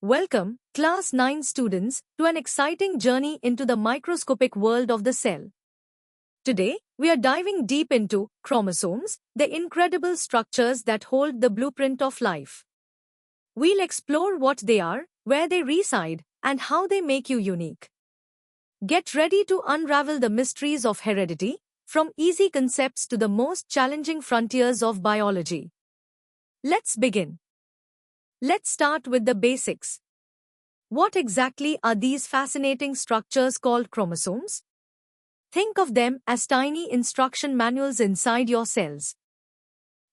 Welcome, Class 9 students, to an exciting journey into the microscopic world of the cell. Today, we are diving deep into chromosomes, the incredible structures that hold the blueprint of life. We'll explore what they are, where they reside, and how they make you unique. Get ready to unravel the mysteries of heredity, from easy concepts to the most challenging frontiers of biology. Let's begin. Let's start with the basics. What exactly are these fascinating structures called chromosomes? Think of them as tiny instruction manuals inside your cells.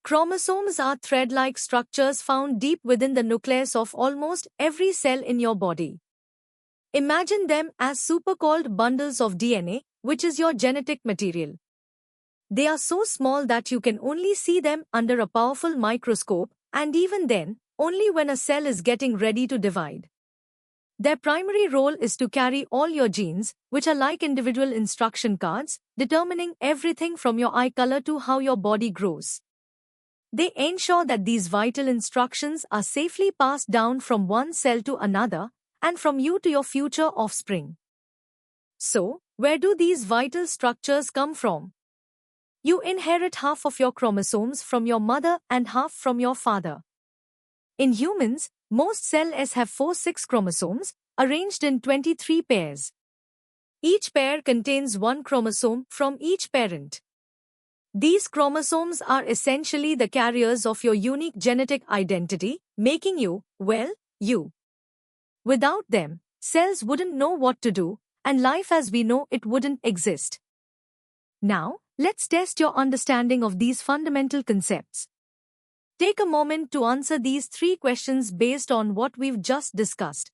Chromosomes are thread-like structures found deep within the nucleus of almost every cell in your body. Imagine them as super-coiled bundles of DNA, which is your genetic material. They are so small that you can only see them under a powerful microscope, and even then, only when a cell is getting ready to divide. Their primary role is to carry all your genes, which are like individual instruction cards, determining everything from your eye color to how your body grows. They ensure that these vital instructions are safely passed down from one cell to another, and from you to your future offspring. So, where do these vital structures come from? You inherit half of your chromosomes from your mother and half from your father. In humans, most cells have 46 chromosomes, arranged in 23 pairs. Each pair contains one chromosome from each parent. These chromosomes are essentially the carriers of your unique genetic identity, making you, well, you. Without them, cells wouldn't know what to do, and life as we know it wouldn't exist. Now, let's test your understanding of these fundamental concepts. Take a moment to answer these 3 questions based on what we've just discussed.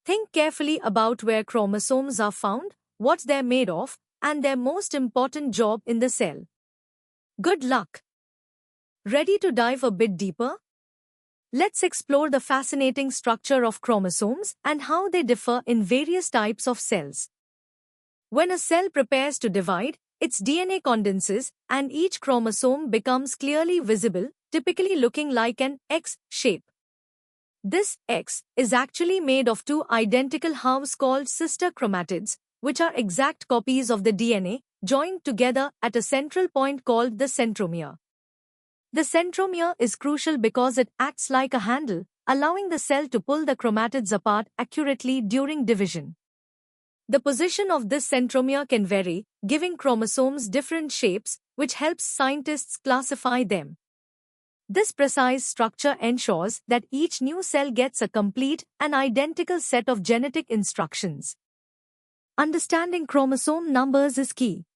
Think carefully about where chromosomes are found, what they're made of, and their most important job in the cell. Good luck! Ready to dive a bit deeper? Let's explore the fascinating structure of chromosomes and how they differ in various types of cells. When a cell prepares to divide, its DNA condenses, and each chromosome becomes clearly visible, typically looking like an X shape. This X is actually made of 2 identical halves called sister chromatids, which are exact copies of the DNA, joined together at a central point called the centromere. The centromere is crucial because it acts like a handle, allowing the cell to pull the chromatids apart accurately during division. The position of this centromere can vary, giving chromosomes different shapes, which helps scientists classify them. This precise structure ensures that each new cell gets a complete and identical set of genetic instructions. Understanding chromosome numbers is key.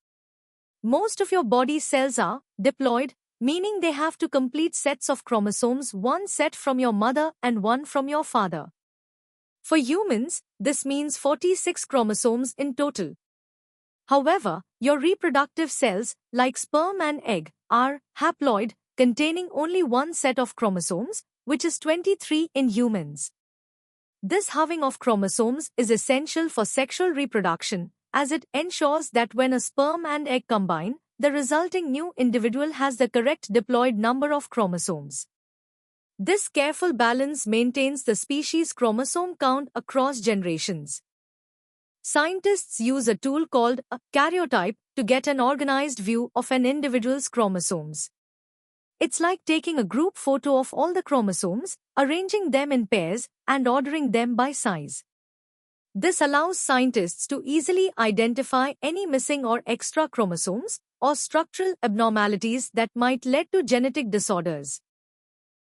Most of your body cells are diploid, meaning they have 2 complete sets of chromosomes, one set from your mother and one from your father. For humans, this means 46 chromosomes in total. However, your reproductive cells, like sperm and egg, are haploid, containing only one set of chromosomes, which is 23 in humans. This halving of chromosomes is essential for sexual reproduction, as it ensures that when a sperm and egg combine, the resulting new individual has the correct diploid number of chromosomes. This careful balance maintains the species' chromosome count across generations. Scientists use a tool called a karyotype to get an organized view of an individual's chromosomes. It's like taking a group photo of all the chromosomes, arranging them in pairs, and ordering them by size. This allows scientists to easily identify any missing or extra chromosomes or structural abnormalities that might lead to genetic disorders.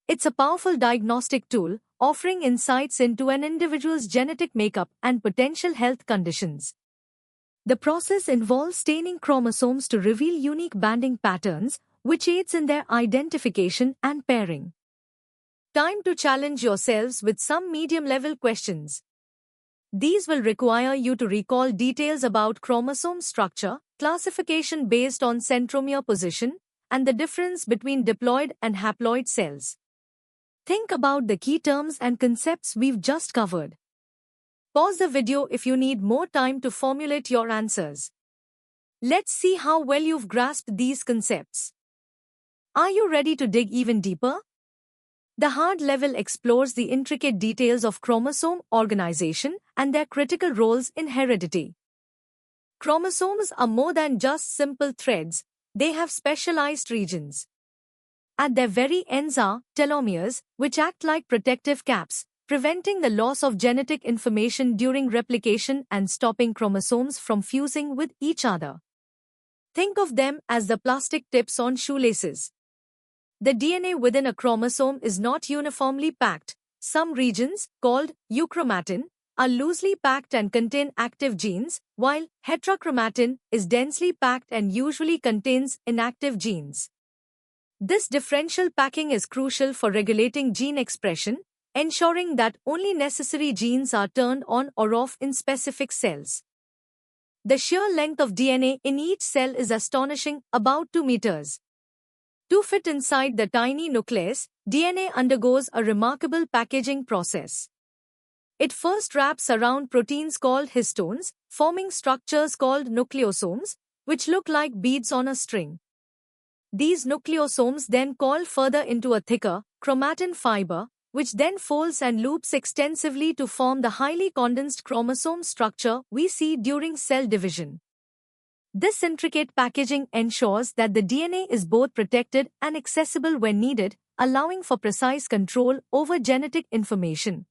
It's a powerful diagnostic tool, offering insights into an individual's genetic makeup and potential health conditions. The process involves staining chromosomes to reveal unique banding patterns, which aids in their identification and pairing. Time to challenge yourselves with some medium-level questions. These will require you to recall details about chromosome structure, classification based on centromere position, and the difference between diploid and haploid cells. Think about the key terms and concepts we've just covered. Pause the video if you need more time to formulate your answers. Let's see how well you've grasped these concepts. Are you ready to dig even deeper? The hard level explores the intricate details of chromosome organization and their critical roles in heredity. Chromosomes are more than just simple threads, they have specialized regions. At their very ends are telomeres, which act like protective caps, preventing the loss of genetic information during replication and stopping chromosomes from fusing with each other. Think of them as the plastic tips on shoelaces. The DNA within a chromosome is not uniformly packed. Some regions, called euchromatin, are loosely packed and contain active genes, while heterochromatin is densely packed and usually contains inactive genes. This differential packing is crucial for regulating gene expression, ensuring that only necessary genes are turned on or off in specific cells. The sheer length of DNA in each cell is astonishing, about 2 meters. To fit inside the tiny nucleus, DNA undergoes a remarkable packaging process. It first wraps around proteins called histones, forming structures called nucleosomes, which look like beads on a string. These nucleosomes then coil further into a thicker, chromatin fiber, which then folds and loops extensively to form the highly condensed chromosome structure we see during cell division. This intricate packaging ensures that the DNA is both protected and accessible when needed, allowing for precise control over genetic information.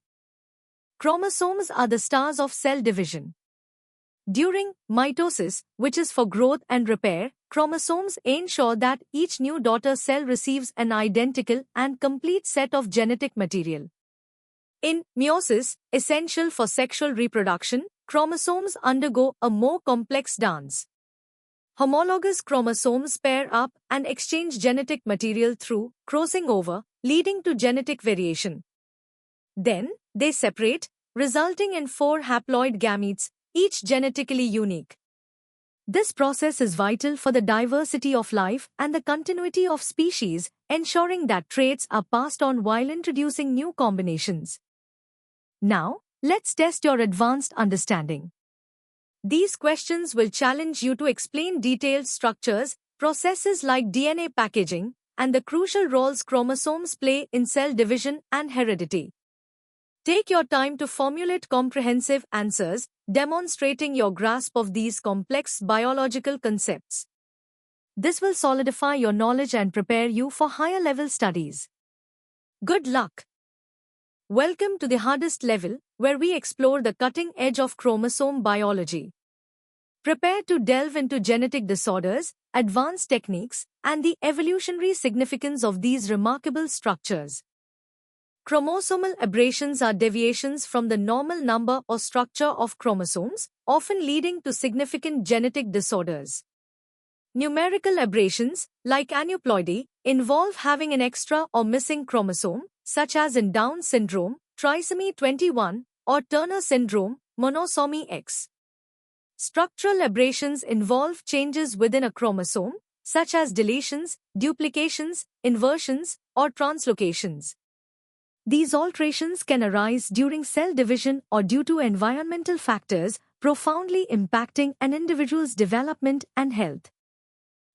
Chromosomes are the stars of cell division. During mitosis, which is for growth and repair, chromosomes ensure that each new daughter cell receives an identical and complete set of genetic material. In meiosis, essential for sexual reproduction, chromosomes undergo a more complex dance. Homologous chromosomes pair up and exchange genetic material through crossing over, leading to genetic variation. Then, they separate, resulting in 4 haploid gametes, each genetically unique. This process is vital for the diversity of life and the continuity of species, ensuring that traits are passed on while introducing new combinations. Now, let's test your advanced understanding. These questions will challenge you to explain detailed structures, processes like DNA packaging, and the crucial roles chromosomes play in cell division and heredity. Take your time to formulate comprehensive answers, demonstrating your grasp of these complex biological concepts. This will solidify your knowledge and prepare you for higher-level studies. Good luck! Welcome to the hardest level, where we explore the cutting edge of chromosome biology. Prepare to delve into genetic disorders, advanced techniques, and the evolutionary significance of these remarkable structures. Chromosomal aberrations are deviations from the normal number or structure of chromosomes, often leading to significant genetic disorders. Numerical aberrations, like aneuploidy, involve having an extra or missing chromosome, such as in Down syndrome, trisomy 21, or Turner syndrome, monosomy X. Structural aberrations involve changes within a chromosome, such as deletions, duplications, inversions, or translocations. These alterations can arise during cell division or due to environmental factors, profoundly impacting an individual's development and health.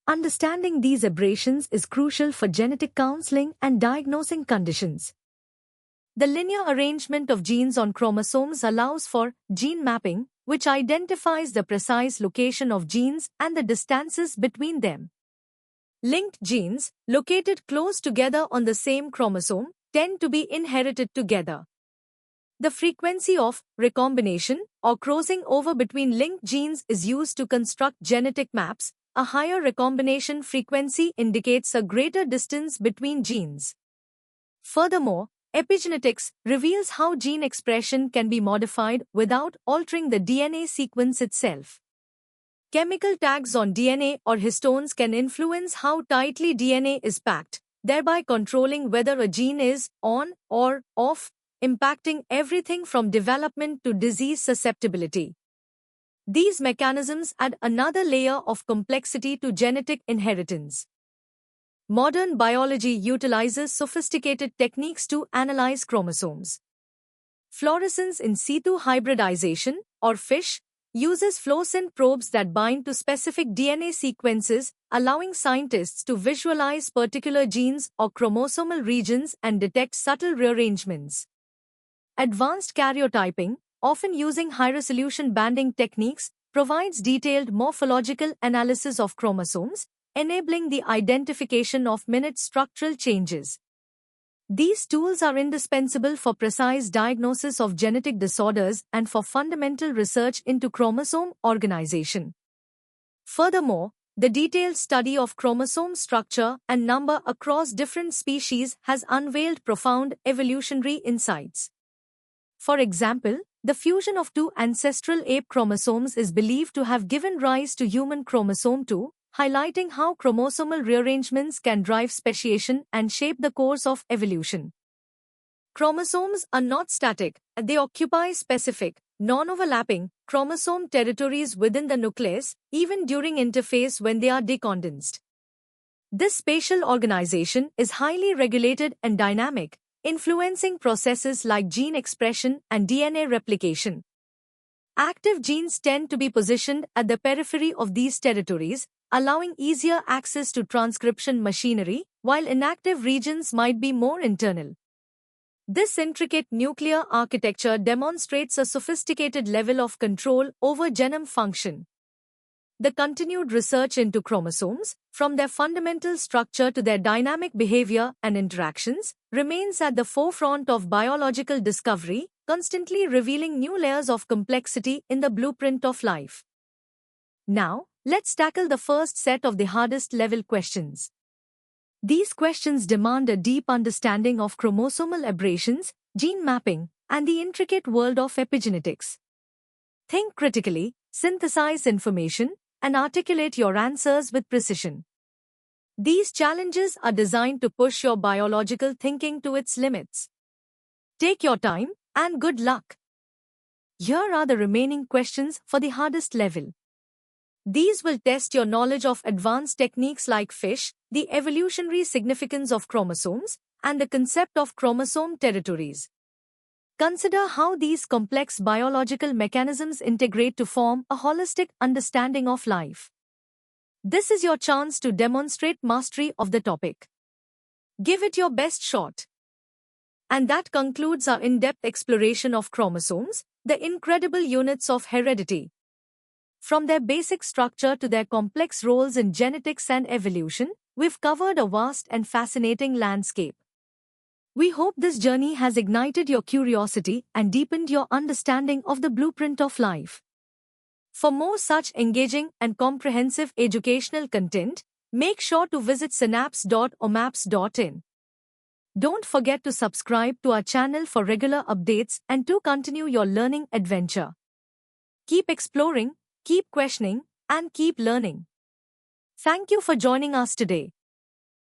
Understanding these aberrations is crucial for genetic counseling and diagnosing conditions. The linear arrangement of genes on chromosomes allows for gene mapping, which identifies the precise location of genes and the distances between them. Linked genes, located close together on the same chromosome, tend to be inherited together. The frequency of recombination or crossing over between linked genes is used to construct genetic maps. A higher recombination frequency indicates a greater distance between genes. Furthermore, epigenetics reveals how gene expression can be modified without altering the DNA sequence itself. Chemical tags on DNA or histones can influence how tightly DNA is packed, thereby controlling whether a gene is on or off, impacting everything from development to disease susceptibility. These mechanisms add another layer of complexity to genetic inheritance. Modern biology utilizes sophisticated techniques to analyze chromosomes. Fluorescence in situ hybridization, or FISH, uses fluorescent probes that bind to specific DNA sequences, allowing scientists to visualize particular genes or chromosomal regions and detect subtle rearrangements. Advanced karyotyping, often using high-resolution banding techniques, provides detailed morphological analysis of chromosomes, enabling the identification of minute structural changes. These tools are indispensable for precise diagnosis of genetic disorders and for fundamental research into chromosome organization. Furthermore, the detailed study of chromosome structure and number across different species has unveiled profound evolutionary insights. For example, the fusion of two ancestral ape chromosomes is believed to have given rise to human chromosome 2, highlighting how chromosomal rearrangements can drive speciation and shape the course of evolution. Chromosomes are not static, they occupy specific, non-overlapping, chromosome territories within the nucleus, even during interphase when they are decondensed. This spatial organization is highly regulated and dynamic, influencing processes like gene expression and DNA replication. Active genes tend to be positioned at the periphery of these territories, allowing easier access to transcription machinery, while inactive regions might be more internal. This intricate nuclear architecture demonstrates a sophisticated level of control over genome function. The continued research into chromosomes, from their fundamental structure to their dynamic behavior and interactions, remains at the forefront of biological discovery, constantly revealing new layers of complexity in the blueprint of life. Now, let's tackle the first set of the hardest level questions. These questions demand a deep understanding of chromosomal aberrations, gene mapping, and the intricate world of epigenetics. Think critically, synthesize information, and articulate your answers with precision. These challenges are designed to push your biological thinking to its limits. Take your time, and good luck. Here are the remaining questions for the hardest level. These will test your knowledge of advanced techniques like FISH, the evolutionary significance of chromosomes, and the concept of chromosome territories. Consider how these complex biological mechanisms integrate to form a holistic understanding of life. This is your chance to demonstrate mastery of the topic. Give it your best shot. And that concludes our in-depth exploration of chromosomes, the incredible units of heredity. From their basic structure to their complex roles in genetics and evolution, we've covered a vast and fascinating landscape. We hope this journey has ignited your curiosity and deepened your understanding of the blueprint of life. For more such engaging and comprehensive educational content, make sure to visit synapse.omaps.in. Don't forget to subscribe to our channel for regular updates and to continue your learning adventure. Keep exploring, keep questioning, and keep learning. Thank you for joining us today.